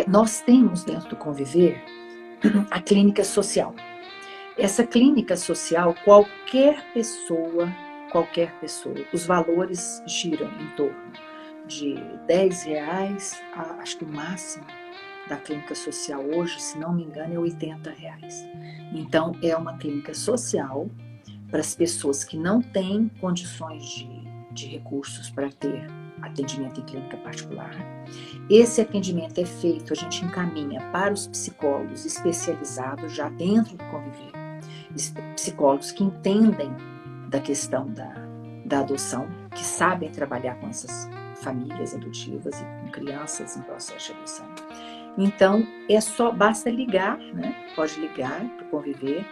Nós temos dentro do Conviver a clínica social. Essa clínica social, qualquer pessoa, os valores giram em torno de R$10 acho que o máximo da clínica social hoje, se não me engano, é R$80. Então, é uma clínica social para as pessoas que não têm condições de recursos para ter atendimento em clínica particular. Esse atendimento é feito, a gente encaminha para os psicólogos especializados já dentro do Conviver. Psicólogos que entendem da questão da adoção, que sabem trabalhar com essas famílias adotivas e com crianças em processo de adoção. Então, basta ligar, né? Pode ligar para o Conviver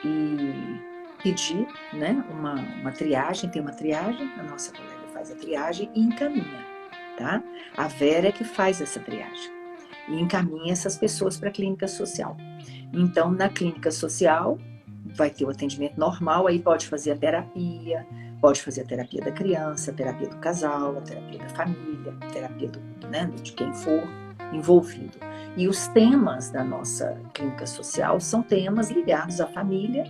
e pedir, né? uma triagem, tem uma triagem, a nossa colega faz a triagem e encaminha, tá? A Vera é que faz essa triagem e encaminha essas pessoas para a clínica social. Então, na clínica social, vai ter o atendimento normal, aí pode fazer a terapia da criança, a terapia do casal, a terapia da família, a terapia de quem for envolvido. E os temas da nossa clínica social são temas ligados à família,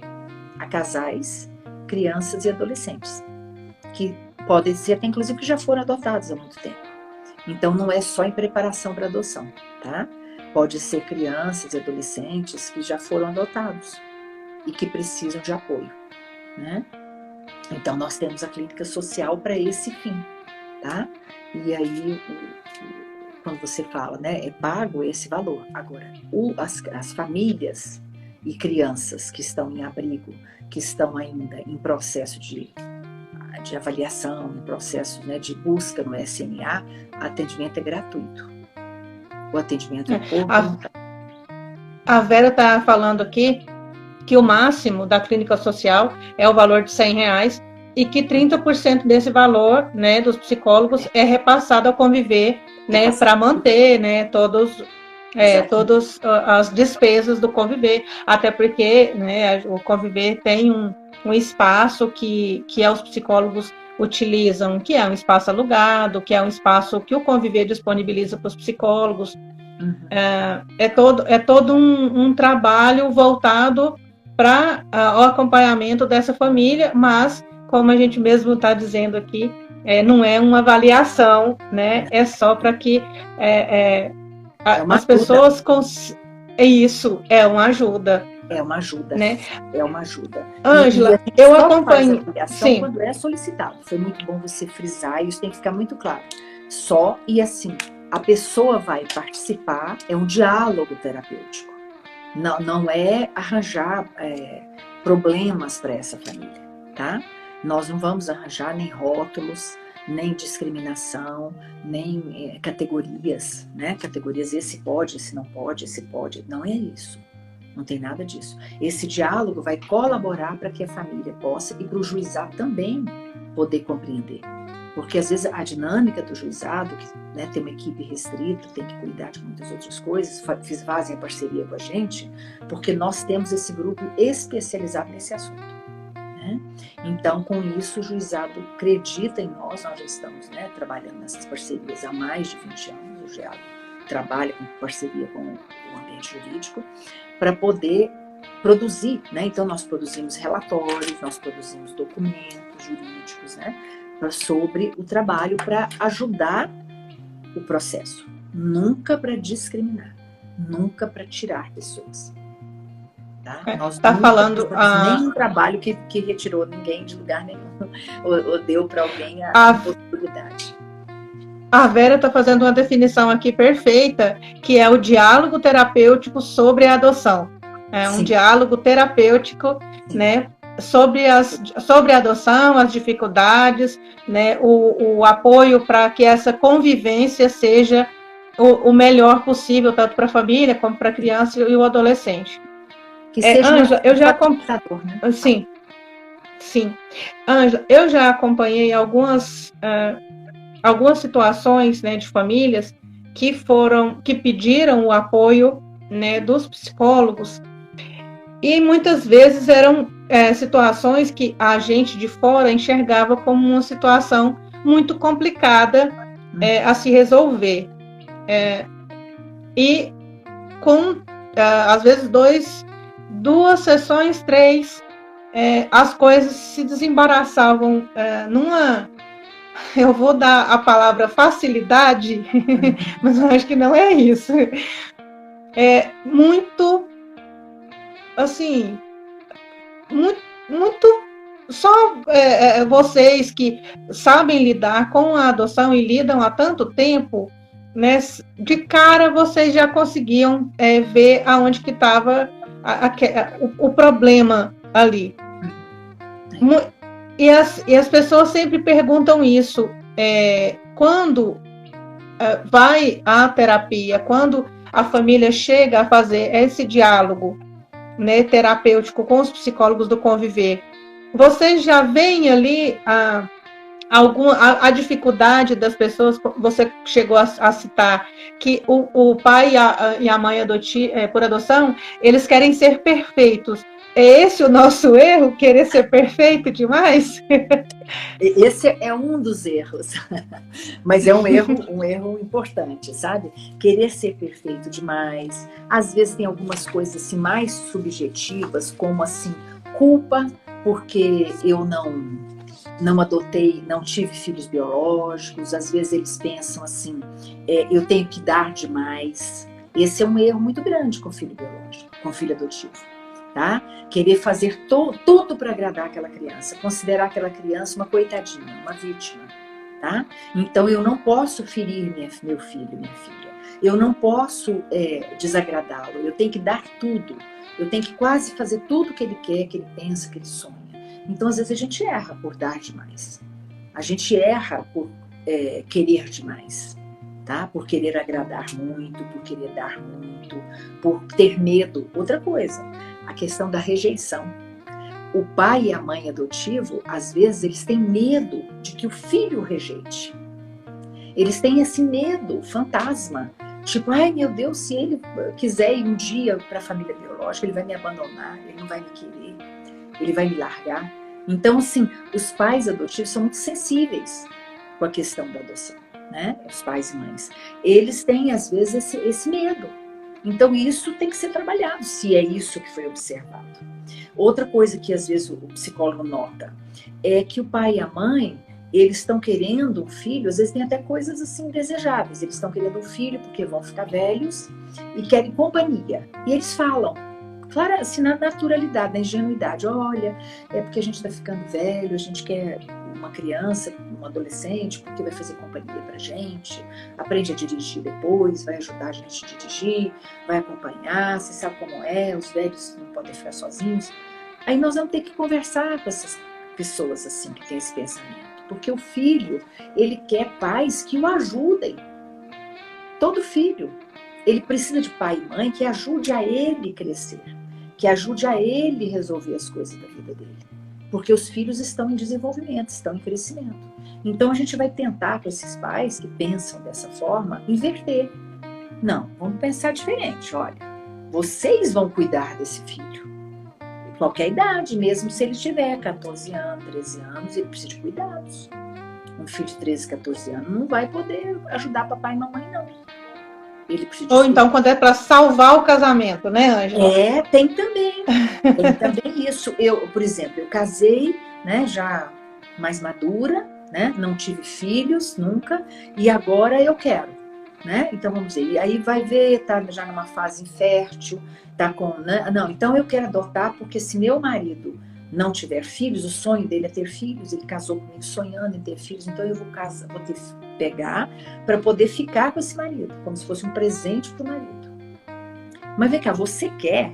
a casais, crianças e adolescentes, que podem ser até inclusive que já foram adotados há muito tempo. Então não é só em preparação para adoção, tá? Pode ser crianças e adolescentes que já foram adotados e que precisam de apoio, né? Então nós temos a clínica social para esse fim, tá? E aí quando você fala, né, é pago esse valor. Agora, as famílias e crianças que estão em abrigo, que estão ainda em processo de avaliação, em processo, né, de busca no SMA, o atendimento é gratuito. O atendimento é por voluntário. A Vera está falando aqui que o máximo da clínica social é o valor de R$100 e que 30% desse valor, né, dos psicólogos é repassado ao Conviver, né, para manter, né, todas as despesas do Conviver, até porque, né, o Conviver tem um espaço que os psicólogos utilizam, que é um espaço alugado, que é um espaço que o Conviver disponibiliza para os psicólogos. É todo um trabalho voltado para o acompanhamento dessa família, mas, como a gente mesmo está dizendo aqui, não é uma avaliação, né? É só para que as pessoas... Isso, é uma ajuda. É uma ajuda, né? É uma ajuda. Ângela, eu acompanho. Sim. Quando é solicitado. Foi muito bom você frisar, e isso tem que ficar muito claro. Só e assim, a pessoa vai participar, é um diálogo terapêutico. Não é arranjar problemas para essa família, tá? Nós não vamos arranjar nem rótulos, nem discriminação, nem categorias, né? Categorias, esse pode, esse não pode, esse pode. Não é isso. Não tem nada disso. Esse diálogo vai colaborar para que a família possa, e para o juizado também poder compreender. Porque às vezes a dinâmica do juizado, que, né, tem uma equipe restrita, tem que cuidar de muitas outras coisas, fazem a parceria com a gente, porque nós temos esse grupo especializado nesse assunto. Né? Então, com isso, o juizado acredita em nós já estamos, né, trabalhando nessas parcerias há mais de 20 anos, o GEADO trabalha com parceria com o ambiente jurídico, para poder produzir, né? Então nós produzimos relatórios, nós produzimos documentos jurídicos, né? Sobre o trabalho para ajudar o processo, nunca para discriminar, nunca para tirar pessoas. Tá? Nós tá falando nenhum trabalho que retirou ninguém de lugar nenhum ou deu para alguém a possibilidade. A Vera está fazendo uma definição aqui perfeita, que é o diálogo terapêutico sobre a adoção. É um diálogo terapêutico, né, sobre a adoção, as dificuldades, né, o apoio para que essa convivência seja o melhor possível, tanto para a família como para a criança e o adolescente. Que seja Ângela, eu já né? Sim. Ângela, eu já acompanhei algumas situações, né, de famílias que pediram o apoio, né, dos psicólogos, e muitas vezes eram situações que a gente de fora enxergava como uma situação muito complicada a se resolver, e com às vezes 2 sessões, 3, as coisas se desembaraçavam eu vou dar a palavra facilidade, mas eu acho que não é isso. É muito, assim, muito só vocês que sabem lidar com a adoção e lidam há tanto tempo, né, de cara vocês já conseguiam ver aonde que estava o problema ali. E as pessoas sempre perguntam isso, quando vai à terapia, quando a família chega a fazer esse diálogo, né, terapêutico com os psicólogos do conviver, vocês já veem ali a dificuldade das pessoas? Você chegou a citar que o pai e a mãe por adoção, eles querem ser perfeitos. É esse o nosso erro, querer ser perfeito demais? Esse é um dos erros, mas é um erro importante, sabe? Querer ser perfeito demais. Às vezes tem algumas coisas assim, mais subjetivas, como assim, culpa porque eu não adotei, não tive filhos biológicos. Às vezes eles pensam assim, eu tenho que dar demais. Esse é um erro muito grande com filho biológico, com filho adotivo. Tá? Querer fazer tudo para agradar aquela criança, considerar aquela criança uma coitadinha, uma vítima. Tá? Então eu não posso ferir meu filho, minha filha. Eu não posso desagradá-lo. Eu tenho que dar tudo. Eu tenho que quase fazer tudo que ele quer, que ele pensa, que ele sonha. Então às vezes a gente erra por dar demais. A gente erra por querer demais. Tá? Por querer agradar muito, por querer dar muito, por ter medo. Outra coisa, a questão da rejeição. O pai e a mãe adotivo, às vezes, eles têm medo de que o filho o rejeite. Eles têm esse medo, fantasma. Tipo, ai meu Deus, se ele quiser ir um dia para a família biológica, ele vai me abandonar, ele não vai me querer, ele vai me largar. Então, assim, os pais adotivos são muito sensíveis com a questão da adoção, né? Os pais e mães. Eles têm, às vezes, esse medo. Então, isso tem que ser trabalhado, se é isso que foi observado. Outra coisa que, às vezes, o psicólogo nota é que o pai e a mãe, eles estão querendo um filho, às vezes tem até coisas assim desejáveis. Eles estão querendo um filho porque vão ficar velhos e querem companhia. E eles falam, Clara, assim, na naturalidade, na ingenuidade. Olha, é porque a gente está ficando velho, a gente quer uma criança, um adolescente, porque vai fazer companhia pra gente, aprende a dirigir depois, vai ajudar a gente a dirigir, vai acompanhar, você sabe como é, os velhos não podem ficar sozinhos. Aí nós vamos ter que conversar com essas pessoas assim, que têm esse pensamento. Porque o filho, ele quer pais que o ajudem. Todo filho, ele precisa de pai e mãe que ajude a ele crescer, que ajude a ele resolver as coisas da vida dele. Porque os filhos estão em desenvolvimento, estão em crescimento. Então a gente vai tentar com esses pais que pensam dessa forma, inverter. Não, vamos pensar diferente. Olha, vocês vão cuidar desse filho. Qualquer idade, mesmo se ele tiver 14 anos, 13 anos, ele precisa de cuidados. Um filho de 13, 14 anos não vai poder ajudar papai e mamãe, não. Ele precisa Ou então, quando é para salvar o casamento, né, Ângela? Tem também. Tem também isso. Eu, por exemplo, eu casei, né, já mais madura, né, não tive filhos nunca, e agora eu quero, né? Então, vamos dizer, e aí vai ver, tá já numa fase infértil, tá com, né? Não, então eu quero adotar, porque se meu marido não tiver filhos, o sonho dele é ter filhos, ele casou comigo sonhando em ter filhos, então eu vou casar, vou ter que pegar para poder ficar com esse marido, como se fosse um presente para o marido. Mas vem cá, você quer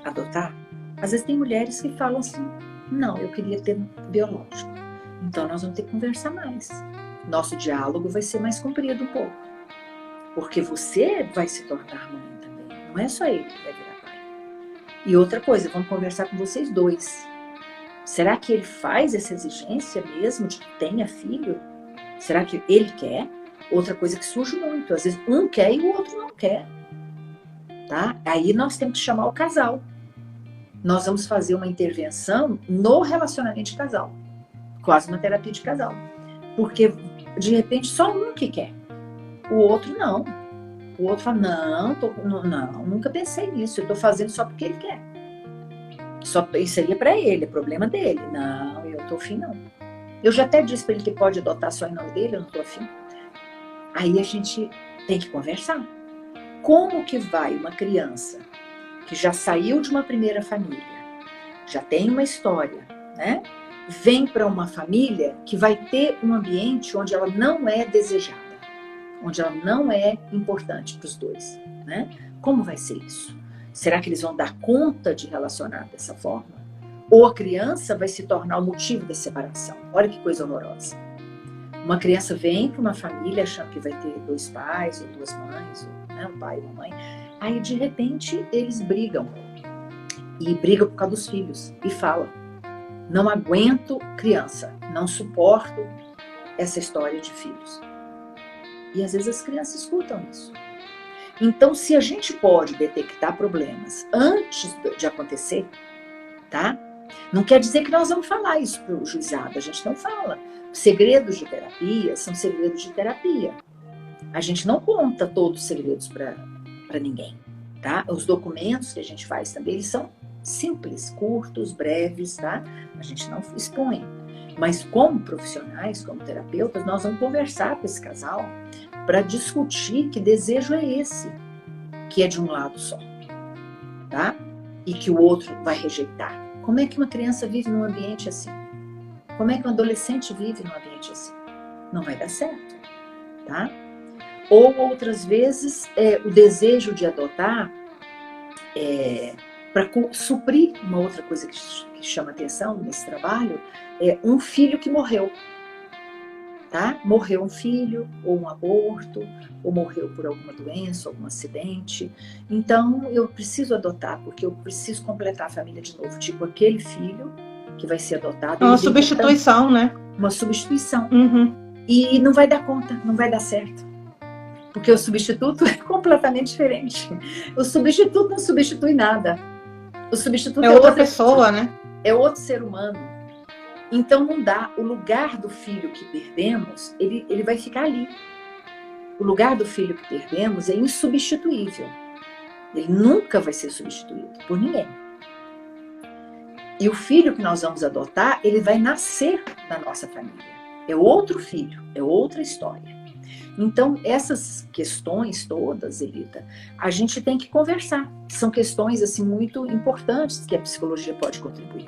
adotar? Às vezes tem mulheres que falam assim, não, eu queria ter biológico. Então nós vamos ter que conversar mais. Nosso diálogo vai ser mais comprido um pouco. Porque você vai se tornar mãe também. Não é só ele que vai virar pai. E outra coisa, vamos conversar com vocês dois. Será que ele faz essa exigência mesmo de que tenha filho? Será que ele quer? Outra coisa que surge muito. Às vezes um quer e o outro não quer. Tá? Aí nós temos que chamar o casal. Nós vamos fazer uma intervenção no relacionamento de casal. Quase uma terapia de casal. Porque, de repente, só um que quer. O outro não. O outro fala, não, nunca pensei nisso. Eu estou fazendo só porque ele quer. Só isso aí é para ele, é problema dele. Não, eu não estou afim, não. Eu já até disse para ele que pode adotar só em nome dele, eu não estou afim. Aí a gente tem que conversar. Como que vai uma criança que já saiu de uma primeira família, já tem uma história, né? Vem para uma família que vai ter um ambiente onde ela não é desejada, onde ela não é importante para os dois, né? Como vai ser isso? Será que eles vão dar conta de relacionar dessa forma? Ou a criança vai se tornar o motivo da separação? Olha que coisa horrorosa. Uma criança vem para uma família achando que vai ter dois pais ou duas mães, ou, né, um pai e uma mãe. Aí, de repente, eles brigam. E brigam por causa dos filhos. E falam, não aguento criança, não suporto essa história de filhos. E às vezes as crianças escutam isso. Então, se a gente pode detectar problemas antes de acontecer, tá? Não quer dizer que nós vamos falar isso para o juizado, a gente não fala. Segredos de terapia são segredos de terapia. A gente não conta todos os segredos para ninguém, tá? Os documentos que a gente faz também, eles são simples, curtos, breves, tá? A gente não expõe. Mas como profissionais, como terapeutas, nós vamos conversar com esse casal para discutir que desejo é esse, que é de um lado só, tá? E que o outro vai rejeitar. Como é que uma criança vive num ambiente assim? Como é que um adolescente vive num ambiente assim? Não vai dar certo, tá? Ou outras vezes, o desejo de adotar para suprir uma outra coisa que chama atenção nesse trabalho, é um filho que morreu. Tá? Morreu um filho, ou um aborto, ou morreu por alguma doença, algum acidente. Então, eu preciso adotar, porque eu preciso completar a família de novo. Tipo, aquele filho que vai ser adotado. Uma substituição, né? Uma substituição. Uhum. E não vai dar conta, não vai dar certo. Porque o substituto é completamente diferente. O substituto não substitui nada. O substituto é outra pessoa, né? É outro ser humano. Então não dá. O lugar do filho que perdemos, ele vai ficar ali. O lugar do filho que perdemos é insubstituível. Ele nunca vai ser substituído por ninguém. E o filho que nós vamos adotar, ele vai nascer na nossa família. É outro filho, é outra história. Então, essas questões todas, Elita, a gente tem que conversar. São questões assim muito importantes que a psicologia pode contribuir.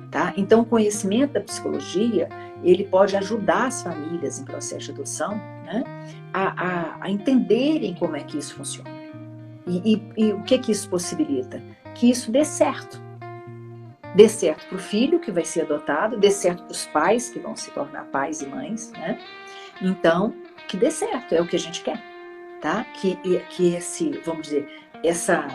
Tá? Então, o conhecimento da psicologia, ele pode ajudar as famílias em processo de adoção, né, a entenderem como é que isso funciona. E o que isso possibilita? Que isso dê certo. Dê certo para o filho que vai ser adotado, dê certo para os pais que vão se tornar pais e mães, né? Então, que dê certo, é o que a gente quer, tá? Que vamos dizer, essa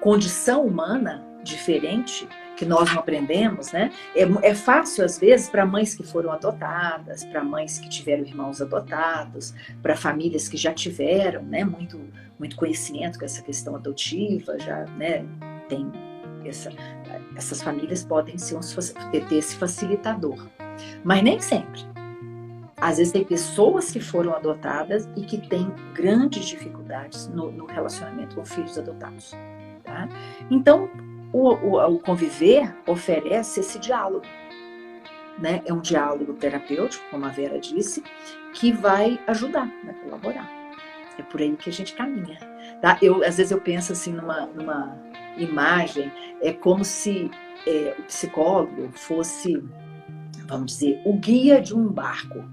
condição humana diferente, que nós não aprendemos, né? É fácil, às vezes, para mães que foram adotadas, para mães que tiveram irmãos adotados, para famílias que já tiveram, né, muito conhecimento com essa questão adotiva, já, né, tem essas famílias podem ter esse facilitador. Mas nem sempre. Às vezes tem pessoas que foram adotadas e que têm grandes dificuldades no relacionamento com filhos adotados. Tá? Então, o conviver oferece esse diálogo. Né? É um diálogo terapêutico, como a Vera disse, que vai ajudar, vai colaborar. É por aí que a gente caminha. Tá? Às vezes eu penso assim numa imagem, é como se o psicólogo fosse, vamos dizer, o guia de um barco.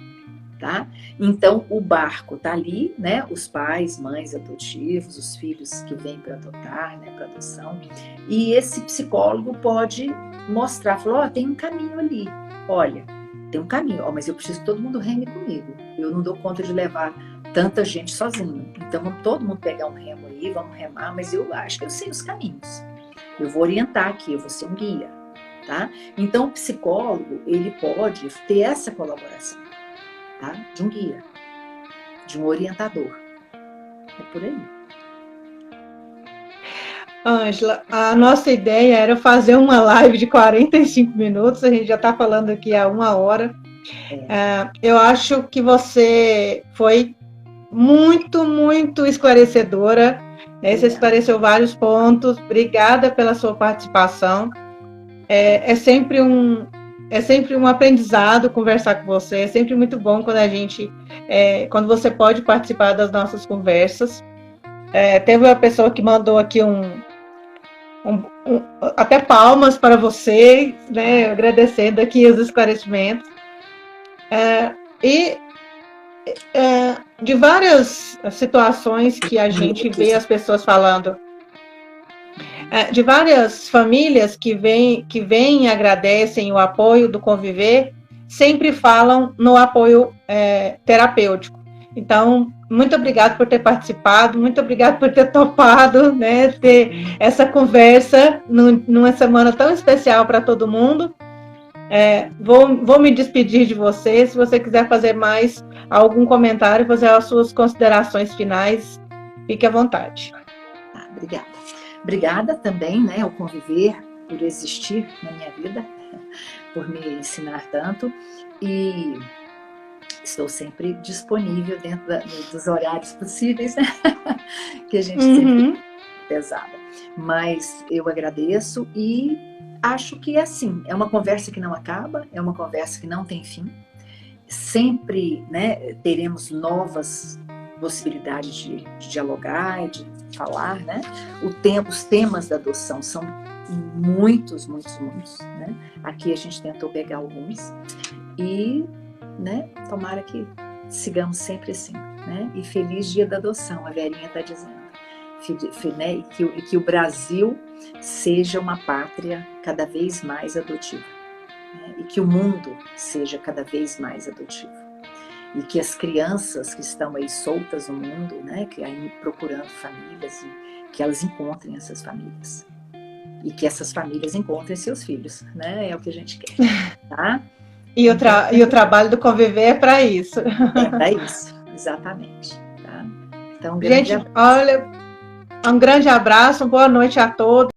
Tá? Então, o barco está ali, né? Os pais, mães adotivos, os filhos que vêm para adotar, né? Para adoção. E esse psicólogo pode mostrar, falar, tem um caminho ali. Olha, tem um caminho, mas eu preciso que todo mundo reme comigo. Eu não dou conta de levar tanta gente sozinho. Então, vamos todo mundo pegar um remo aí, vamos remar, mas eu acho que eu sei os caminhos. Eu vou orientar aqui, eu vou ser um guia. Tá? Então, o psicólogo, ele pode ter essa colaboração. Tá? De um guia, de um orientador. É por aí. Ângela, a nossa ideia era fazer uma live de 45 minutos, a gente já está falando aqui há 1 hora. Eu acho que você foi muito esclarecedora, né? Você esclareceu vários pontos. Obrigada pela sua participação. É sempre um aprendizado conversar com você, é sempre muito bom quando você pode participar das nossas conversas. Teve uma pessoa que mandou aqui até palmas para você, né, agradecendo aqui os esclarecimentos. De várias situações que a gente vê as pessoas falando, de várias famílias que vêm e agradecem o apoio do Conviver, sempre falam no apoio terapêutico. Então, muito obrigado por ter participado, muito obrigado por ter topado, né, ter essa conversa numa semana tão especial para todo mundo. Vou me despedir de você. Se você quiser fazer mais algum comentário, fazer as suas considerações finais, fique à vontade. Obrigada. Obrigada também, né, ao Conviver, por existir na minha vida, por me ensinar tanto, e estou sempre disponível dentro dos horários possíveis, né? Que a gente sempre pesada. Mas eu agradeço e acho que é assim, é uma conversa que não acaba, é uma conversa que não tem fim. Sempre, né, teremos novas possibilidades de dialogar, de falar, né? Os temas da adoção são muitos, né? Aqui a gente tentou pegar alguns e, né, tomara que sigamos sempre assim, né? E feliz dia da adoção, a Verinha está dizendo. Né? E que o Brasil seja uma pátria cada vez mais adotiva, né? E que o mundo seja cada vez mais adotivo. E que as crianças que estão aí soltas no mundo, né, que aí procurando famílias, e que elas encontrem essas famílias. E que essas famílias encontrem seus filhos, né? É o que a gente quer, tá? E o trabalho do Conviver é para isso. É para isso, exatamente. Tá? Então, gente, olha, um grande abraço, boa noite a todos.